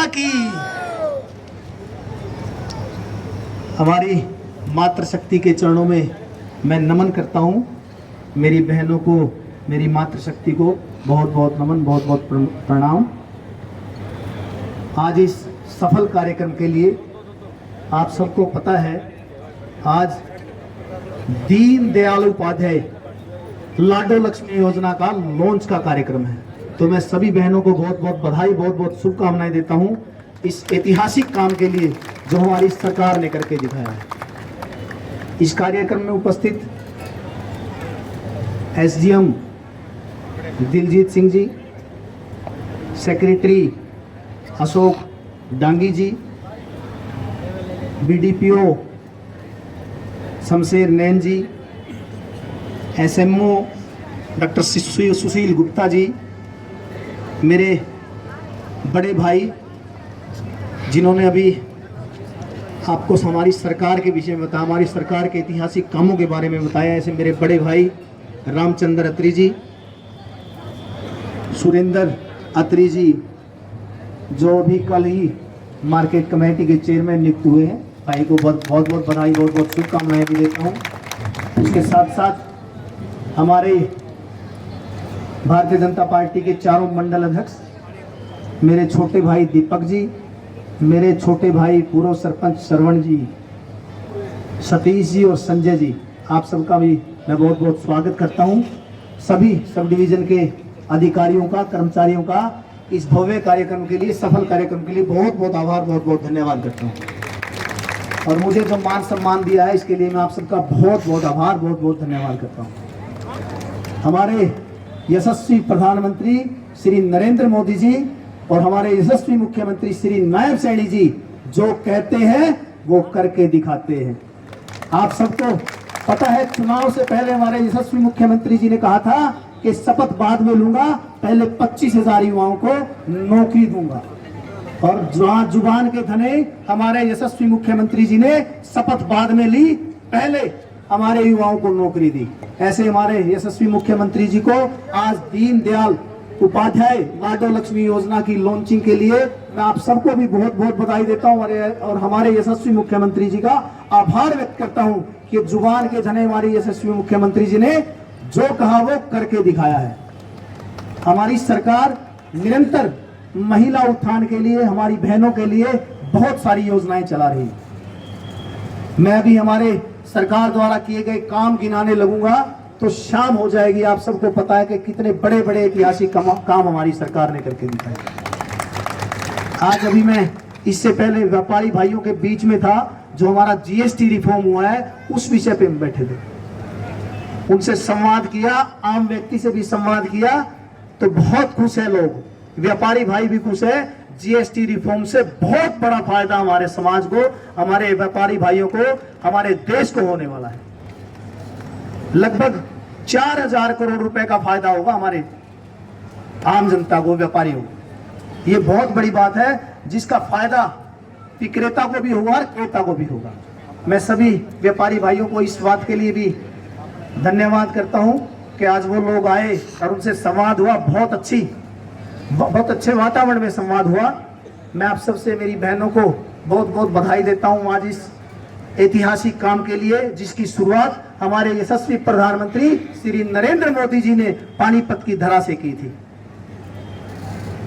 माता की। हमारी मातृशक्ति के चरणों में मैं नमन करता हूँ। मेरी बहनों को, मेरी मातृशक्ति को बहुत बहुत नमन, बहुत बहुत प्रणाम। आज इस सफल कार्यक्रम के लिए आप सबको पता है, आज दीन दयाल उपाध्याय लाडो लक्ष्मी योजना का लॉन्च का कार्यक्रम है। तो मैं सभी बहनों को बहुत बहुत बधाई, बहुत बहुत शुभकामनाएं देता हूं इस ऐतिहासिक काम के लिए जो हमारी सरकार ने करके दिखाया है। इस कार्यक्रम में उपस्थित एसडीएम दिलजीत सिंह जी, सेक्रेटरी अशोक डांगी जी, बीडीपीओ शमशेर नैन जी, एसएमओ डॉक्टर सुशील गुप्ता जी, मेरे बड़े भाई जिन्होंने अभी आपको हमारी सरकार के विषय में बताया, हमारी सरकार के ऐतिहासिक कामों के बारे में बताया, ऐसे मेरे बड़े भाई रामचंद्र अत्री जी, सुरेंद्र अत्री जी जो अभी कल ही मार्केट कमेटी के चेयरमैन नियुक्त हुए हैं, भाई को बहुत बहुत बधाई, बहुत बहुत शुभकामनाएं भी देता हूँ। उसके साथ साथ हमारे भारतीय जनता पार्टी के चारों मंडल अध्यक्ष, मेरे छोटे भाई दीपक जी, मेरे छोटे भाई पूर्व सरपंच श्रवण जी, सतीश जी और संजय जी, आप सबका भी मैं बहुत बहुत स्वागत करता हूं। सभी सब डिवीजन के अधिकारियों का, कर्मचारियों का इस भव्य कार्यक्रम के लिए, सफल कार्यक्रम के लिए बहुत बहुत आभार, बहुत बहुत धन्यवाद करता हूं। और मुझे जो मान सम्मान दिया है इसके लिए मैं आप सबका बहुत बहुत आभार, बहुत बहुत धन्यवाद करता हूं। हमारे यशस्वी प्रधानमंत्री श्री नरेंद्र मोदी जी और हमारे यशस्वी मुख्यमंत्री श्री नायब सैनी जी जो कहते हैं वो करके दिखाते हैं। आप सबको पता है, चुनाव से पहले हमारे यशस्वी मुख्यमंत्री जी ने कहा था कि शपथ बाद में लूंगा, पहले 25,000 युवाओं को नौकरी दूंगा। और जहां जुबान के धने हमारे यशस्वी मुख्यमंत्री जी ने शपथ बाद में ली, पहले हमारे युवाओं को नौकरी दी। ऐसे हमारे यशस्वी मुख्यमंत्री जी को आज दीन दयाल उपाध्याय लाडो लक्ष्मी योजना की लॉन्चिंग के लिए मैं आप सबको भी बहुत बहुत बधाई देता हूं और हमारे यशस्वी मुख्यमंत्री जी का आभार व्यक्त करता हूं कि जुबान के धने हमारे यशस्वी मुख्यमंत्री जी ने जो कहा वो करके दिखाया है। हमारी सरकार निरंतर महिला उत्थान के लिए, हमारी बहनों के लिए बहुत सारी योजनाएं चला रही है। मैं अभी हमारे सरकार द्वारा किए गए काम गिनाने लगूंगा तो शाम हो जाएगी। आप सबको पता है कि कितने बड़े बड़े ऐतिहासिक काम हमारी सरकार ने करके दिखाए। आज अभी मैं इससे पहले व्यापारी भाइयों के बीच में था, जो हमारा जीएसटी रिफॉर्म हुआ है उस विषय पे हम बैठे थे, उनसे संवाद किया, आम व्यक्ति से भी संवाद किया, तो बहुत खुश है लोग, व्यापारी भाई भी खुश है। जीएसटी रिफॉर्म से बहुत बड़ा फायदा हमारे समाज को, हमारे व्यापारी भाइयों को, हमारे देश को होने वाला है। लगभग 4,000 करोड़ रुपए का फायदा होगा हमारे आम जनता को, व्यापारियों को। ये बहुत बड़ी बात है जिसका फायदा विक्रेता को भी होगा और क्रेता को भी होगा। मैं सभी व्यापारी भाइयों को इस बात के लिए भी धन्यवाद करता हूं कि आज वो लोग आए और उनसे संवाद हुआ, बहुत अच्छे वातावरण में संवाद हुआ। मैं आप सबसे, मेरी बहनों को बहुत बहुत बधाई देता हूं आज इस ऐतिहासिक काम के लिए, जिसकी शुरुआत हमारे यशस्वी प्रधानमंत्री श्री नरेंद्र मोदी जी ने पानीपत की धरा से की थी।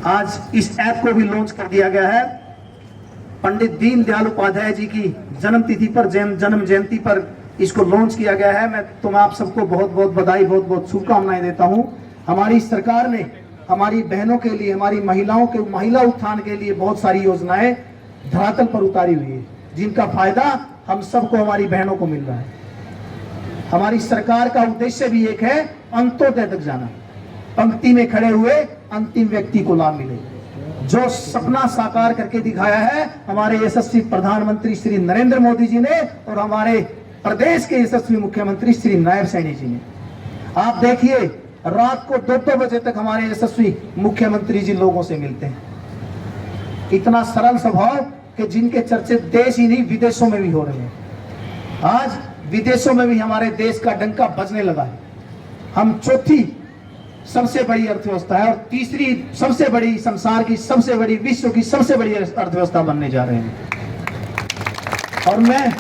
आज इस ऐप को भी लॉन्च कर दिया गया है। पंडित दीनदयाल उपाध्याय जी की जन्मतिथि पर, जन्म जयंती पर इसको लॉन्च किया गया है। मैं आप सबको बहुत बहुत बधाई, बहुत बहुत शुभकामनाएं देता हूं। हमारी सरकार ने हमारी बहनों के लिए, हमारी महिलाओं के महिला उत्थान के लिए बहुत सारी योजनाएं धरातल पर उतारी हुई है, जिनका फायदा हम सबको, हमारी बहनों को मिल रहा है। हमारी सरकार का उद्देश्य भी एक है, अंत्योदय तक जाना, पंक्ति में खड़े हुए अंतिम व्यक्ति को लाभ मिले। जो सपना साकार करके दिखाया है हमारे यशस्वी प्रधानमंत्री श्री नरेंद्र मोदी जी ने और हमारे प्रदेश के यशस्वी मुख्यमंत्री श्री नायब सैनी जी ने। आप देखिए, रात को 2-2 बजे तक हमारे यशस्वी मुख्यमंत्री जी लोगों से मिलते हैं। इतना सरल स्वभाव कि जिनके चर्चे देश ही नहीं विदेशों में भी हो रहे हैं। आज विदेशों में भी हमारे देश का डंका बजने लगा है। हम चौथी सबसे बड़ी अर्थव्यवस्था है और तीसरी सबसे बड़ी, संसार की सबसे बड़ी, विश्व की सबसे बड़ी अर्थव्यवस्था बनने जा रहे हैं। और मैं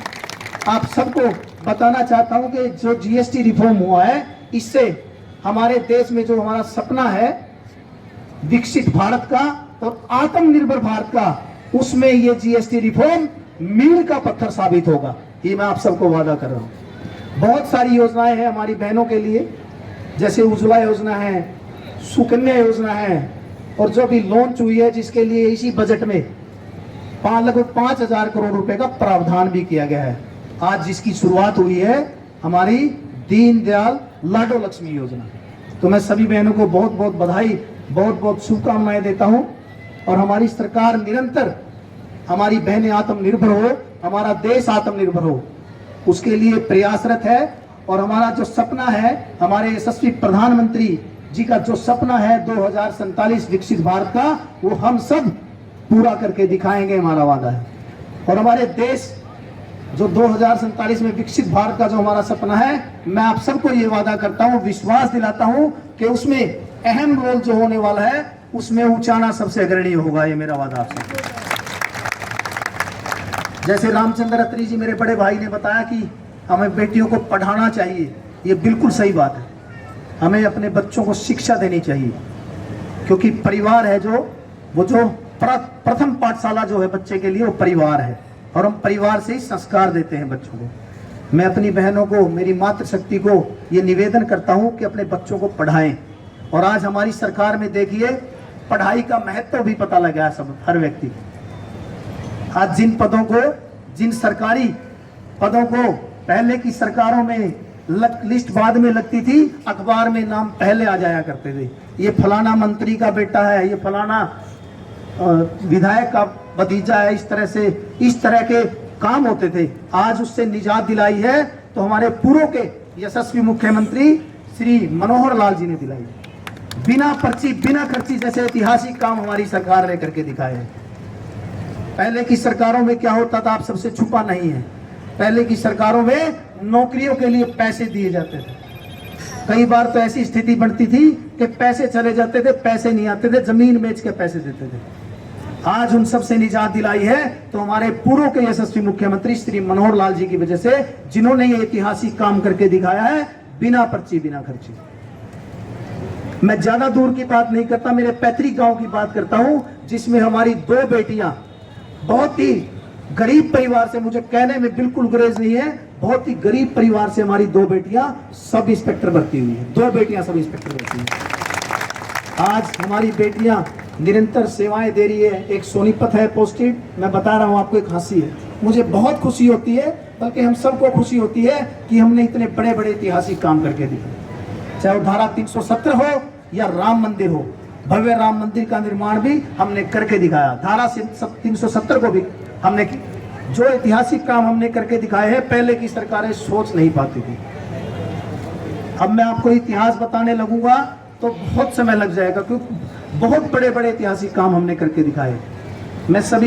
आप सबको बताना चाहता हूं कि जो जीएसटी रिफॉर्म हुआ है, इससे हमारे देश में जो हमारा सपना है विकसित भारत का और आत्मनिर्भर भारत का, उसमें ये जीएसटी रिफॉर्म मील का पत्थर साबित होगा। ये मैं आप सबको वादा कर रहा हूं। बहुत सारी योजनाएं हैं हमारी बहनों के लिए, जैसे उज्ज्वला योजना है, सुकन्या योजना है, और जो भी लॉन्च हुई है जिसके लिए इसी बजट में लगभग 5,000 करोड़ रुपए का प्रावधान भी किया गया है। आज जिसकी शुरुआत हुई है हमारी दीनदयाल लाडो लक्ष्मी योजना। तो मैं सभी बहनों को बहुत बहुत बधाई, बहुत बहुत शुभकामनाएं देता हूं। और हमारी सरकार निरंतर हमारी बहनें आत्मनिर्भर हो, हमारा देश आत्मनिर्भर हो, उसके लिए प्रयासरत है। और हमारा जो सपना है, हमारे यशस्वी प्रधानमंत्री जी का जो सपना है 2047 विकसित भारत का, वो हम सब पूरा करके दिखाएंगे, हमारा वादा है। और हमारे देश जो 2047 में विकसित भारत का जो हमारा सपना है, मैं आप सबको ये वादा करता हूँ, विश्वास दिलाता हूँ कि उसमें अहम रोल जो होने वाला है, उसमें ऊंचाना सबसे अग्रणी होगा। ये मेरा वादा आप सबको। जैसे रामचंद्र अत्री जी मेरे बड़े भाई ने बताया कि हमें बेटियों को पढ़ाना चाहिए, ये बिल्कुल सही बात है। हमें अपने बच्चों को शिक्षा देनी चाहिए, क्योंकि परिवार है वो जो प्रथम पाठशाला जो है बच्चे के लिए, वो परिवार है। और हम परिवार से ही संस्कार देते हैं बच्चों को। मैं अपनी बहनों को, मेरी मातृशक्ति को ये निवेदन करता हूं कि अपने बच्चों को पढ़ाएं। और आज हमारी सरकार में देखिए, पढ़ाई का महत्व भी पता लगा है सब, हर व्यक्ति। आज जिन सरकारी पदों को पहले की सरकारों में लिस्ट बाद में लगती थी, अखबार में नाम पहले आ जाया करते थे, ये फलाना मंत्री का बेटा है, ये फलाना विधायक का भतीजा है, इस तरह के काम होते थे। आज उससे निजात दिलाई है तो हमारे पूर्व के यशस्वी मुख्यमंत्री श्री मनोहर लाल जी ने दिलाई। बिना पर्ची, बिना खर्ची जैसे ऐतिहासिक काम हमारी सरकार ने करके दिखाए हैं। पहले की सरकारों में क्या होता था, आप सबसे छुपा नहीं है। पहले की सरकारों में नौकरियों के लिए पैसे दिए जाते थे। कई बार तो ऐसी स्थिति बनती थी कि पैसे चले जाते थे, पैसे नहीं आते थे, जमीन बेच के पैसे देते थे। आज उन सब से निजात दिलाई है तो हमारे पूर्व के यशस्वी मुख्यमंत्री श्री मनोहर लाल जी की वजह से, जिन्होंने ये ऐतिहासिक काम करके दिखाया है, बिना पर्ची, बिना खर्ची। मैं ज्यादा दूर की बात नहीं करता, मेरे पैतृक गांव की बात करता हूं, जिसमें हमारी 2 बेटियां बहुत ही गरीब परिवार से, मुझे कहने में बिल्कुल गुरेज नहीं है, बहुत ही गरीब परिवार से हमारी 2 बेटियां सब इंस्पेक्टर भर्ती हुई है। 2 बेटियां सब इंस्पेक्टर भर्ती हुई। आज हमारी बेटियां निरंतर सेवाएं दे रही है। एक सोनीपत है पोस्टेड, मैं बता रहा हूं आपको, एक हंसी है, मुझे बहुत खुशी होती है, बल्कि हम सबको खुशी होती है कि हमने इतने बड़े बड़े ऐतिहासिक काम करके दिखाए। चाहे वो धारा 370 हो या राम मंदिर हो, भव्य राम मंदिर का निर्माण भी हमने करके दिखाया। धारा 370 को भी हमने, जो ऐतिहासिक काम हमने करके दिखाए हैं, पहले की सरकारें सोच नहीं पाती थी। अब मैं आपको इतिहास बताने लगूंगा तो बहुत समय लग जाएगा, क्योंकि बहुत बड़े बड़े ऐतिहासिक काम हमने करके दिखाए। मैं सभी